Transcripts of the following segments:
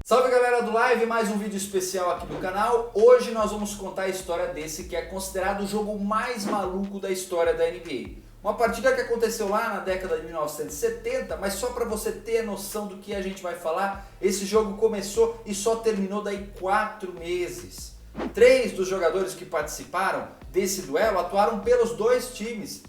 Salve galera do Live, mais um vídeo especial aqui do canal. Hoje nós vamos contar a história desse que é considerado o jogo mais maluco da história da NBA. Uma partida que aconteceu lá na década de 1970, mas só para você ter noção do que a gente vai falar, esse jogo começou e só terminou daí 4 meses. 3 dos jogadores que participaram desse duelo atuaram pelos dois times.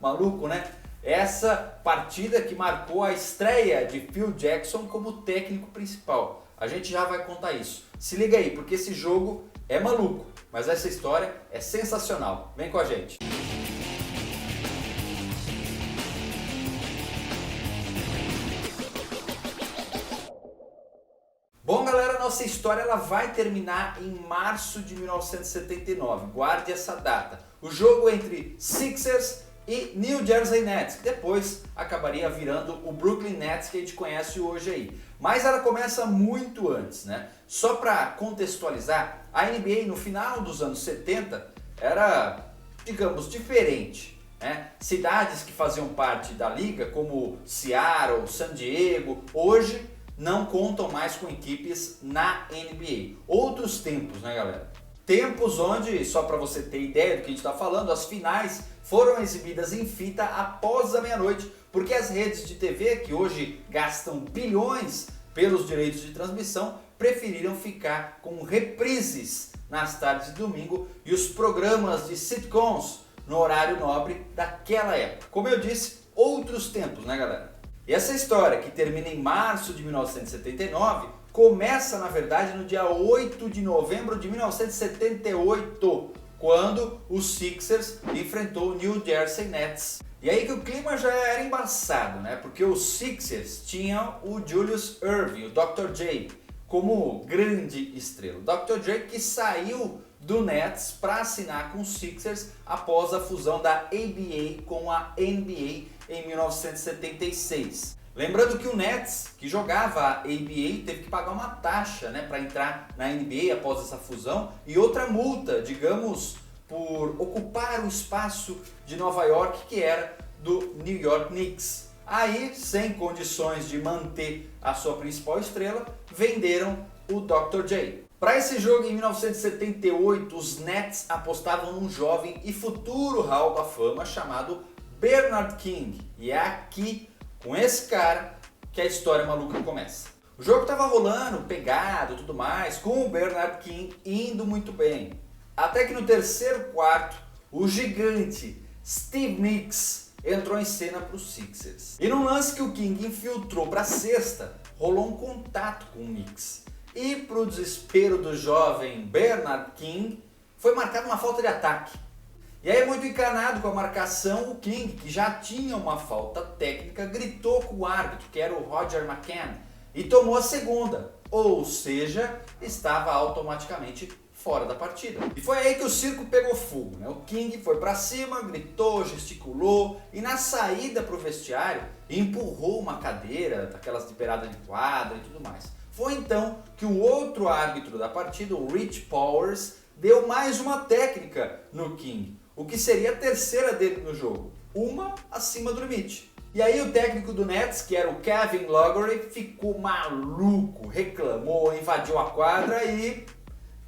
Maluco, né? Essa partida que marcou a estreia de Phil Jackson como técnico principal. A gente já vai contar isso. Se liga aí, porque esse jogo é maluco, mas essa história é sensacional. Vem com a gente. Bom galera, nossa história ela vai terminar em março de 1979. Guarde essa data. O jogo entre Sixers e New Jersey Nets, que depois acabaria virando o Brooklyn Nets que a gente conhece hoje aí. Mas ela começa muito antes, né? Só para contextualizar, a NBA no final dos anos 70 era, digamos, diferente, né? Cidades que faziam parte da liga, como Seattle, San Diego, hoje não contam mais com equipes na NBA. Outros tempos, né galera? Tempos onde, só para você ter ideia do que a gente está falando, as finais foram exibidas em fita após a meia-noite, porque as redes de TV, que hoje gastam bilhões pelos direitos de transmissão, preferiram ficar com reprises nas tardes de domingo e os programas de sitcoms no horário nobre daquela época. Como eu disse, outros tempos, né galera? E essa história, que termina em março de 1979, começa na verdade no dia 8 de novembro de 1978, quando o Sixers enfrentou o New Jersey Nets. E aí que o clima já era embaçado, né? Porque os Sixers tinham o Julius Erving, o Dr. J, como grande estrela. O Dr. J que saiu do Nets para assinar com os Sixers após a fusão da ABA com a NBA em 1976. Lembrando que o Nets, que jogava a ABA, teve que pagar uma taxa, né, para entrar na NBA após essa fusão e outra multa, digamos, por ocupar o espaço de Nova York que era do New York Knicks. Aí, sem condições de manter a sua principal estrela, venderam o Dr. J. Para esse jogo em 1978, os Nets apostavam num jovem e futuro Hall da Fama chamado Bernard King. E é aqui, com esse cara, que a história maluca começa. O jogo estava rolando, pegado e tudo mais, com o Bernard King indo muito bem. Até que no terceiro quarto, o gigante Steve Nicks entrou em cena para os Sixers. E num lance que o King infiltrou para a cesta, rolou um contato com o Nicks. E para o desespero do jovem Bernard King, foi marcada uma falta de ataque. E aí, muito encanado com a marcação, o King, que já tinha uma falta técnica, gritou com o árbitro, que era o Roger McCann, e tomou a segunda, ou seja, estava automaticamente fora da partida. E foi aí que o circo pegou fogo, né? O King foi para cima, gritou, gesticulou, e na saída para o vestiário, empurrou uma cadeira, daquelas de beirada de quadra e tudo mais. Foi então que o outro árbitro da partida, o Rich Powers, deu mais uma técnica no King, o que seria a terceira dele no jogo, uma acima do limite. E aí o técnico do Nets, que era o Kevin Loughery, ficou maluco, reclamou, invadiu a quadra e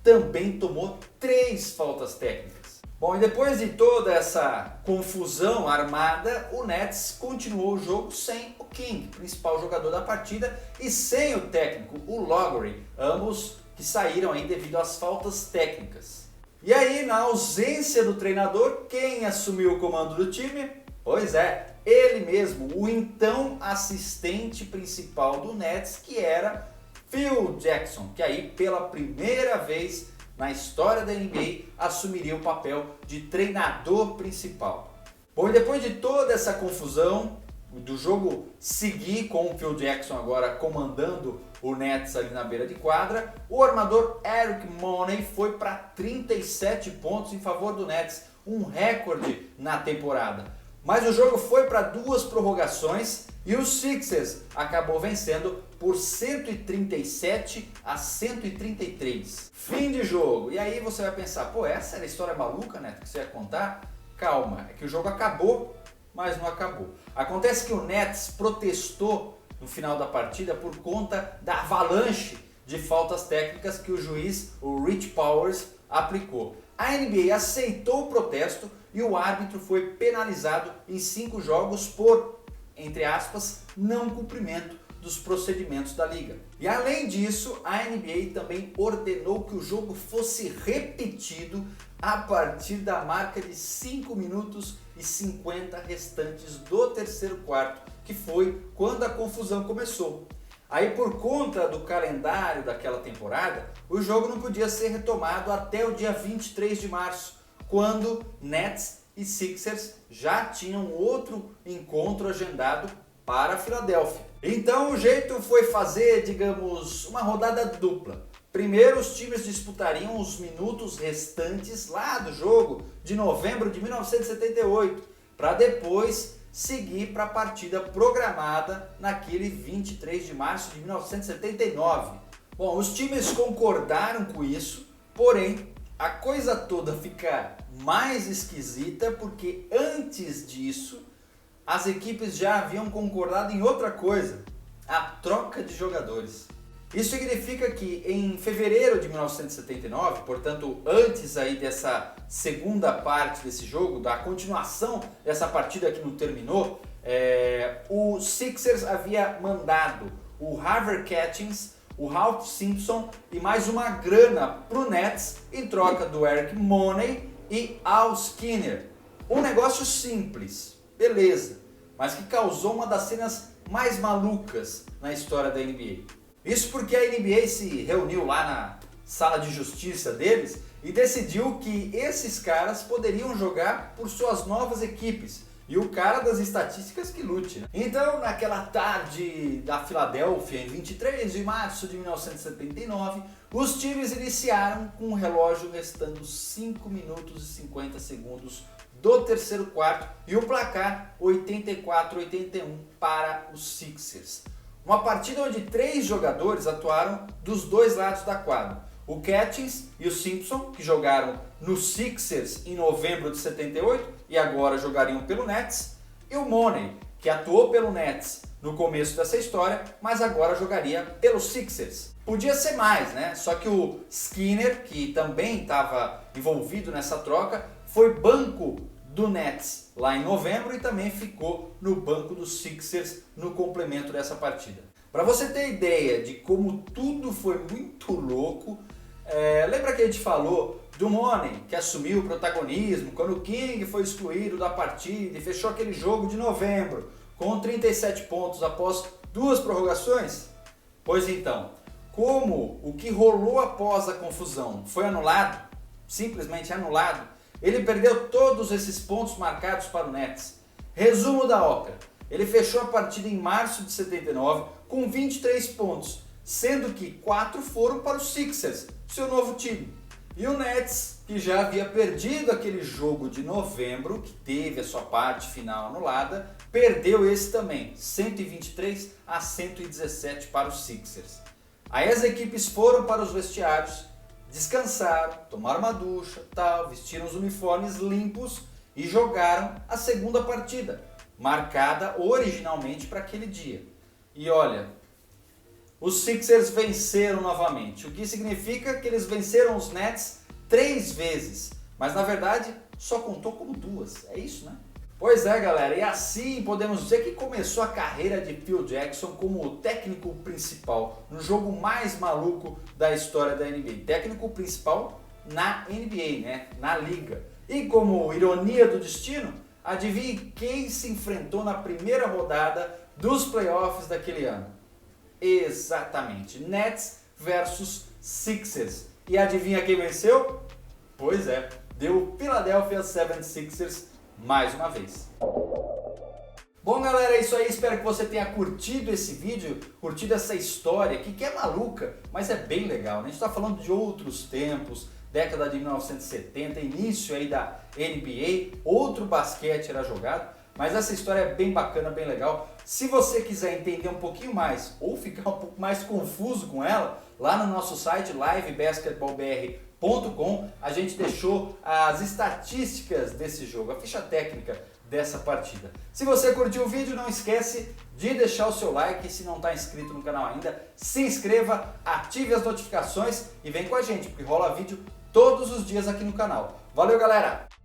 também tomou 3 faltas técnicas. Bom, e depois de toda essa confusão armada, o Nets continuou o jogo sem o King, principal jogador da partida, e sem o técnico, o Loughery, ambos que saíram aí devido às faltas técnicas. E aí, na ausência do treinador, quem assumiu o comando do time? Pois é, ele mesmo, o então assistente principal do Nets, que era Phil Jackson, que aí pela primeira vez na história da NBA assumiria o papel de treinador principal. Bom, e depois de toda essa confusão, do jogo seguir com o Phil Jackson agora comandando o Nets ali na beira de quadra, o armador Eric Money foi para 37 pontos em favor do Nets, um recorde na temporada. Mas o jogo foi para 2 prorrogações e o Sixers acabou vencendo por 137 a 133. Fim de jogo. E aí você vai pensar, pô, essa era a história maluca, né, que você ia contar? Calma, é que o jogo acabou, mas não acabou. Acontece que o Nets protestou no final da partida por conta da avalanche de faltas técnicas que o juiz, o Rich Powers, aplicou. A NBA aceitou o protesto e o árbitro foi penalizado em 5 jogos por, entre aspas, não cumprimento dos procedimentos da liga. E além disso, a NBA também ordenou que o jogo fosse repetido a partir da marca de 5 minutos e 50 restantes do terceiro quarto, que foi quando a confusão começou. Aí, por conta do calendário daquela temporada, o jogo não podia ser retomado até o dia 23 de março, quando Nets e Sixers já tinham outro encontro agendado para a Filadélfia. Então o jeito foi fazer, digamos, uma rodada dupla. Primeiro os times disputariam os minutos restantes lá do jogo de novembro de 1978, para depois seguir para a partida programada naquele 23 de março de 1979. Bom, os times concordaram com isso, porém a coisa toda fica mais esquisita porque antes disso as equipes já haviam concordado em outra coisa, a troca de jogadores. Isso significa que em fevereiro de 1979, portanto antes aí dessa segunda parte desse jogo, da continuação dessa partida que não terminou, o Sixers havia mandado o Harvey Catchings, o Ralph Simpson e mais uma grana para o Nets em troca do Eric Money e Al Skinner. Um negócio simples, beleza, mas que causou uma das cenas mais malucas na história da NBA. Isso porque a NBA se reuniu lá na sala de justiça deles e decidiu que esses caras poderiam jogar por suas novas equipes e o cara das estatísticas que lute, né? Então, naquela tarde da Filadélfia, em 23 de março de 1979, os times iniciaram com o relógio restando 5 minutos e 50 segundos do terceiro quarto e o placar 84-81 para os Sixers. Uma partida onde 3 jogadores atuaram dos dois lados da quadra. O Catchings e o Simpson, que jogaram no Sixers em novembro de 78 e agora jogariam pelo Nets, e o Money, que atuou pelo Nets no começo dessa história, mas agora jogaria pelo Sixers. Podia ser mais, né? Só que o Skinner, que também estava envolvido nessa troca, foi banco do Nets lá em novembro e também ficou no banco dos Sixers no complemento dessa partida. Para você ter ideia de como tudo foi muito louco, lembra que a gente falou do Money, que assumiu o protagonismo quando o King foi excluído da partida e fechou aquele jogo de novembro com 37 pontos após 2 prorrogações? Pois então, como o que rolou após a confusão foi anulado, simplesmente anulado, ele perdeu todos esses pontos marcados para o Nets. Resumo da ópera: ele fechou a partida em março de 79 com 23 pontos, sendo que 4 foram para os Sixers, seu novo time. E o Nets, que já havia perdido aquele jogo de novembro, que teve a sua parte final anulada, perdeu esse também, 123-117 para os Sixers. Aí as equipes foram para os vestiários, descansaram, tomaram uma ducha, vestiram os uniformes limpos e jogaram a segunda partida, marcada originalmente para aquele dia. E olha, os Sixers venceram novamente, o que significa que eles venceram os Nets 3 vezes, mas na verdade só contou como 2, é isso, né? Pois é, galera, e assim podemos dizer que começou a carreira de Phil Jackson como o técnico principal no jogo mais maluco da história da NBA. Técnico principal na NBA, né? Na liga. E como ironia do destino, adivinhe quem se enfrentou na primeira rodada dos playoffs daquele ano? Exatamente, Nets versus Sixers. E adivinha quem venceu? Pois é, deu o Philadelphia 76ers mais uma vez. Bom, galera, é isso aí. Espero que você tenha curtido esse vídeo, curtido essa história aqui, que é maluca, mas é bem legal, né? A gente está falando de outros tempos, década de 1970, início aí da NBA, outro basquete era jogado, mas essa história é bem bacana, bem legal. Se você quiser entender um pouquinho mais ou ficar um pouco mais confuso com ela, lá no nosso site livebasketballbr.com a gente deixou as estatísticas desse jogo, a ficha técnica dessa partida. Se você curtiu o vídeo, não esquece de deixar o seu like. Se não está inscrito no canal ainda, se inscreva, ative as notificações e vem com a gente, porque rola vídeo todos os dias aqui no canal. Valeu, galera!